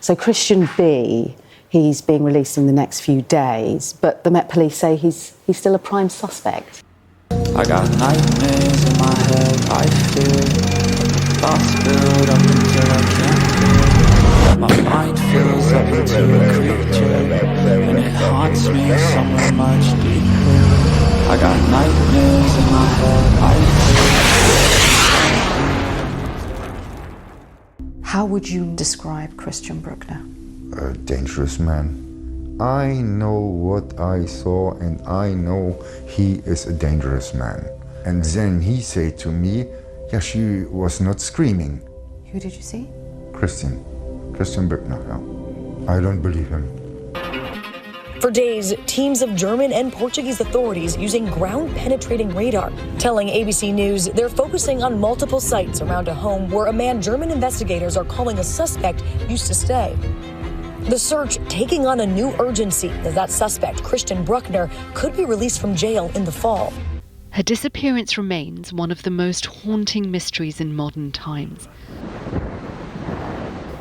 So Christian B, he's being released in the next few days, but the Met Police say he's still a prime suspect. I got nightmares in my head, I fear. Thoughts build up until I can't feel. My mind fills up into a creature, and it haunts me somewhere much deeper. I got nightmares in my head, I fear. How would you describe Christian Bruckner? A dangerous man. I know what I saw, and I know he is a dangerous man. And then he said to me, yeah, she was not screaming. Who did you see? Christian Bruckner. Yeah. I don't believe him. For days, teams of German and Portuguese authorities using ground-penetrating radar, telling ABC News they're focusing on multiple sites around a home where a man German investigators are calling a suspect used to stay. The search taking on a new urgency as that suspect, Christian Bruckner, could be released from jail in the fall. Her disappearance remains one of the most haunting mysteries in modern times.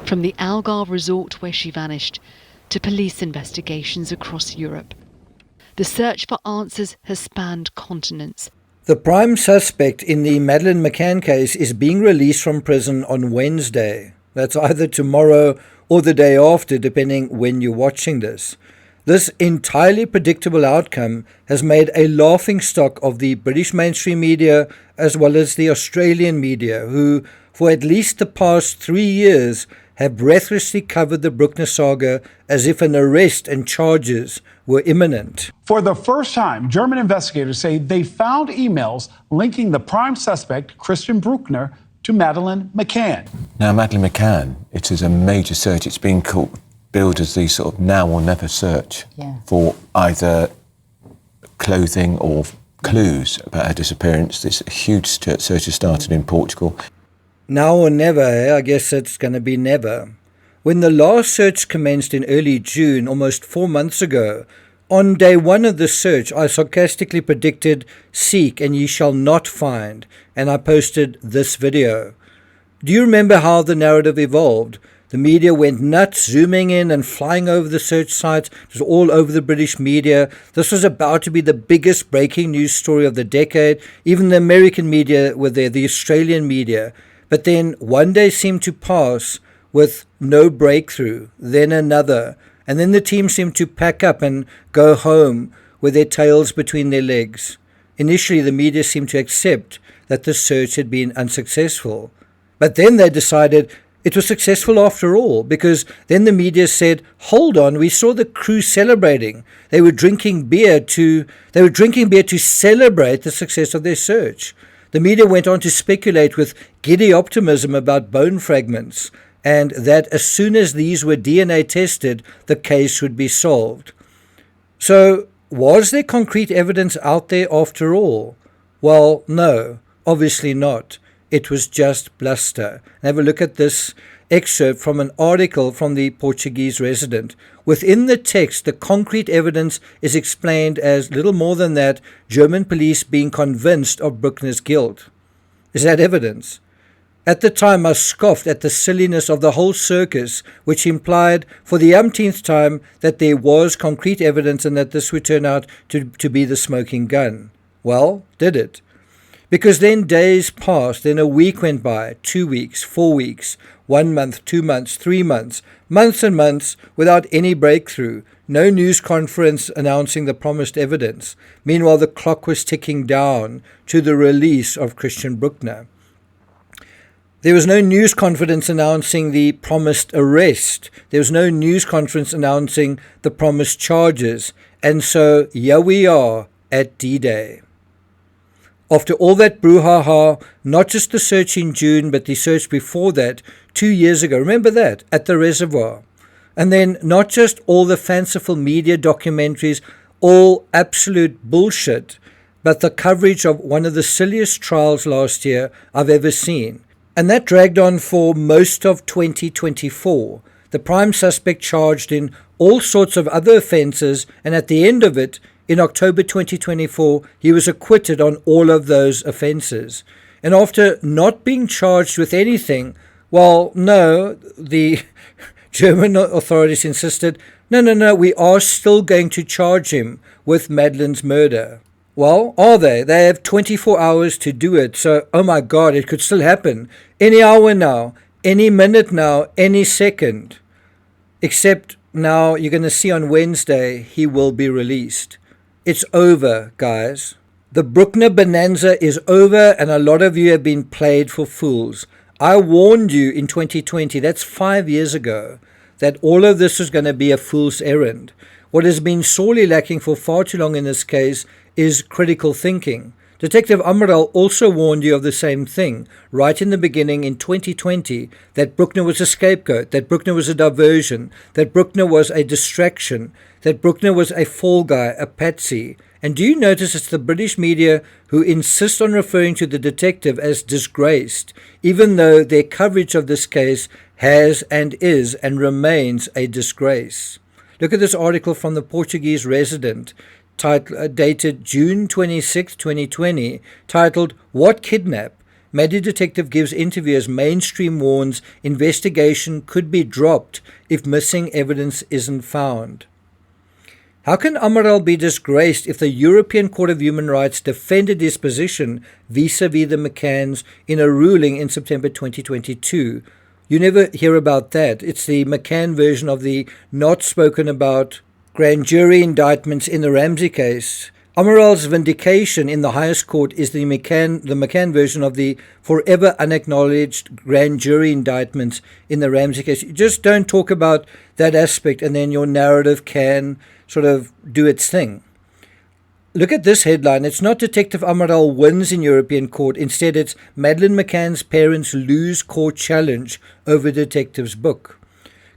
From the Algarve resort where she vanished, to police investigations across Europe. The search for answers has spanned continents. The prime suspect in the Madeleine McCann case is being released from prison on Wednesday. That's either tomorrow or the day after, depending when you're watching this. This entirely predictable outcome has made a laughingstock of the British mainstream media as well as the Australian media, who, for at least the past 3 years, have breathlessly covered the Bruckner saga as if an arrest and charges were imminent. For the first time, German investigators say they found emails linking the prime suspect, Christian Bruckner, to Madeleine McCann. Now, Madeleine McCann, it is a major search. It's been billed as the sort of now or never search for either clothing or clues about her disappearance. This huge search has started in Portugal. Now or never, I guess it's going to be never. When the last search commenced in early June, almost 4 months ago, on day one of the search, I sarcastically predicted, "Seek and ye shall not find," and I posted this video. Do you remember how the narrative evolved? The media went nuts, zooming in and flying over the search sites. It was all over the British media. This was about to be the biggest breaking news story of the decade. Even the American media were there, the Australian media. But then one day seemed to pass with no breakthrough, then another. And then the team seemed to pack up and go home with their tails between their legs. Initially, the media seemed to accept that the search had been unsuccessful. But then they decided it was successful after all, because then the media said, hold on, we saw the crew celebrating. They were drinking beer to celebrate the success of their search. The media went on to speculate with giddy optimism about bone fragments, and that as soon as these were DNA tested, the case would be solved. So, was there concrete evidence out there after all? Well, no, obviously not. It was just bluster. Have a look at this excerpt from an article from the Portuguese resident. Within the text, the concrete evidence is explained as little more than that, German police being convinced of Bruckner's guilt. Is that evidence? At the time, I scoffed at the silliness of the whole circus, which implied for the umpteenth time that there was concrete evidence and that this would turn out to be the smoking gun. Well, did it? Because then days passed, then a week went by, 2 weeks, 4 weeks, 1 month, 2 months, 3 months, months and months without any breakthrough, no news conference announcing the promised evidence. Meanwhile, the clock was ticking down to the release of Christian Bruckner. There was no news conference announcing the promised arrest. There was no news conference announcing the promised charges. And so here we are at D-Day. After all that brouhaha, not just the search in June, but the search before that, 2 years ago, remember that, at the reservoir. And then not just all the fanciful media documentaries, all absolute bullshit, but the coverage of one of the silliest trials last year I've ever seen. And that dragged on for most of 2024. The prime suspect charged in all sorts of other offences, and at the end of it, in October 2024, he was acquitted on all of those offences. And after not being charged with anything, well, no, the German authorities insisted, no, we are still going to charge him with Madeleine's murder. Well, are they? They have 24 hours to do it. So, oh my God, it could still happen. Any hour now, any minute now, any second. Except now you're going to see on Wednesday he will be released. It's over, guys. The Bruckner bonanza is over, and a lot of you have been played for fools. I warned you in 2020, that's 5 years ago, that all of this was going to be a fool's errand. What has been sorely lacking for far too long in this case is critical thinking. Detective Amaral also warned you of the same thing right in the beginning in 2020, that Bruckner was a scapegoat, that Bruckner was a diversion, that Bruckner was a distraction, that Bruckner was a fall guy, a patsy. And do you notice it's the British media who insist on referring to the detective as disgraced, even though their coverage of this case has and is and remains a disgrace? Look at this article from the Portuguese Resident, dated June 26, 2020, titled, "What Kidnap? Maddie Detective Gives Interview as Mainstream Warns Investigation Could Be Dropped If Missing Evidence Isn't Found." How can Amaral be disgraced if the European Court of Human Rights defended his position vis-a-vis the McCanns in a ruling in September 2022? You never hear about that. It's the McCann version of the not spoken about grand jury indictments in the Ramsey case. Amaral's vindication in the highest court is the McCann version of the forever unacknowledged grand jury indictments in the Ramsey case. You just don't talk about that aspect, and then your narrative can sort of do its thing. Look at this headline. It's not Detective Amaral wins in European court. Instead, it's Madeleine McCann's parents lose court challenge over detective's book.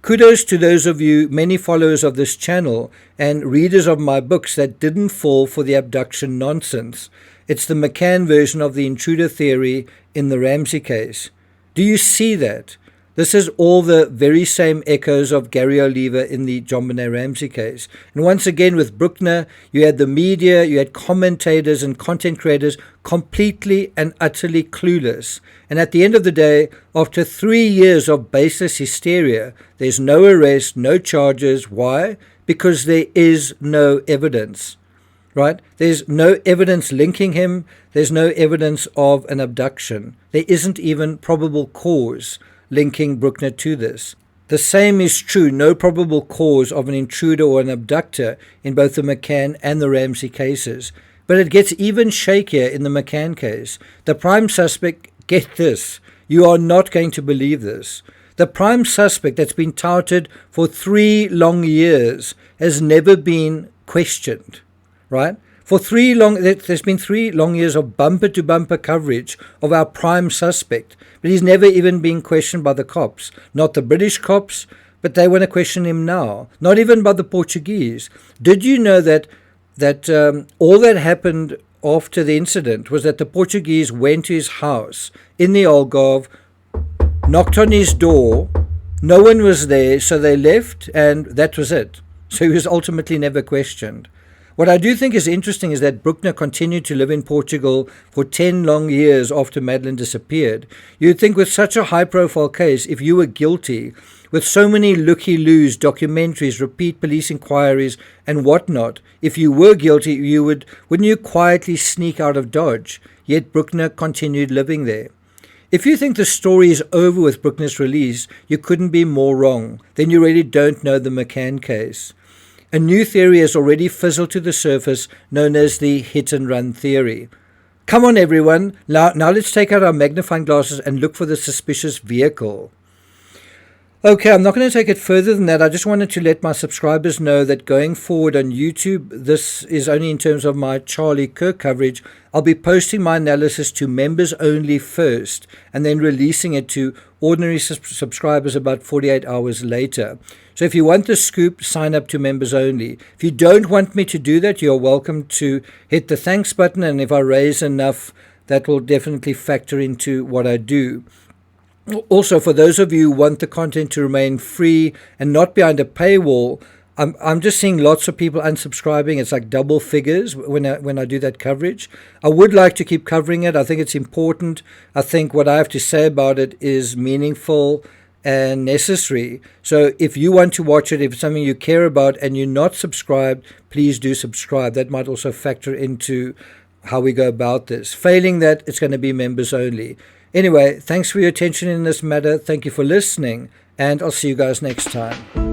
Kudos to those of you, many followers of this channel and readers of my books, that didn't fall for the abduction nonsense. It's the McCann version of the intruder theory in the Ramsey case. Do you see that? This is all the very same echoes of Gary Oliver in the John Benet Ramsey case. And once again with Bruckner, you had the media, you had commentators and content creators completely and utterly clueless. And at the end of the day, after 3 years of baseless hysteria, there's no arrest, no charges. Why? Because there is no evidence, right? There's no evidence linking him. There's no evidence of an abduction. There isn't even probable cause linking Bruckner to this. The same is true, no probable cause of an intruder or an abductor in both the McCann and the Ramsey cases. But it gets even shakier in the McCann case. The prime suspect, get this, you are not going to believe this. The prime suspect that's been touted for 3 long years has never been questioned, right? There's been 3 long years of bumper-to-bumper coverage of our prime suspect, but he's never even been questioned by the cops. Not the British cops, but they want to question him now. Not even by the Portuguese. Did you know that all that happened after the incident was that the Portuguese went to his house in the Algarve, knocked on his door, no one was there, so they left, and that was it. So he was ultimately never questioned. What I do think is interesting is that Bruckner continued to live in Portugal for 10 long years after Madeleine disappeared. You'd think with such a high-profile case, if you were guilty, with so many looky-loos, documentaries, repeat police inquiries, and whatnot, if you were guilty, wouldn't you quietly sneak out of Dodge? Yet Bruckner continued living there. If you think the story is over with Bruckner's release, you couldn't be more wrong. Then you really don't know the McCann case. A new theory has already fizzled to the surface, known as the hit-and-run theory. Come on, everyone. Now let's take out our magnifying glasses and look for the suspicious vehicle. Okay, I'm not going to take it further than that. I just wanted to let my subscribers know that going forward on YouTube, this is only in terms of my Charlie Kirk coverage. I'll be posting my analysis to members only first and then releasing it to ordinary subscribers about 48 hours later. So if you want the scoop, sign up to members only. If you don't want me to do that, you're welcome to hit the thanks button, and if I raise enough, that will definitely factor into what I do. Also, for those of you who want the content to remain free and not behind a paywall, I'm just seeing lots of people unsubscribing. It's like double figures when I do that coverage. I would like to keep covering it. I think it's important. I think what I have to say about it is meaningful, and necessary. So if you want to watch it, if it's something you care about and you're not subscribed, please do subscribe. That might also factor into how we go about this. Failing that, it's going to be members only. Anyway, thanks for your attention in this matter. Thank you for listening, and I'll see you guys next time.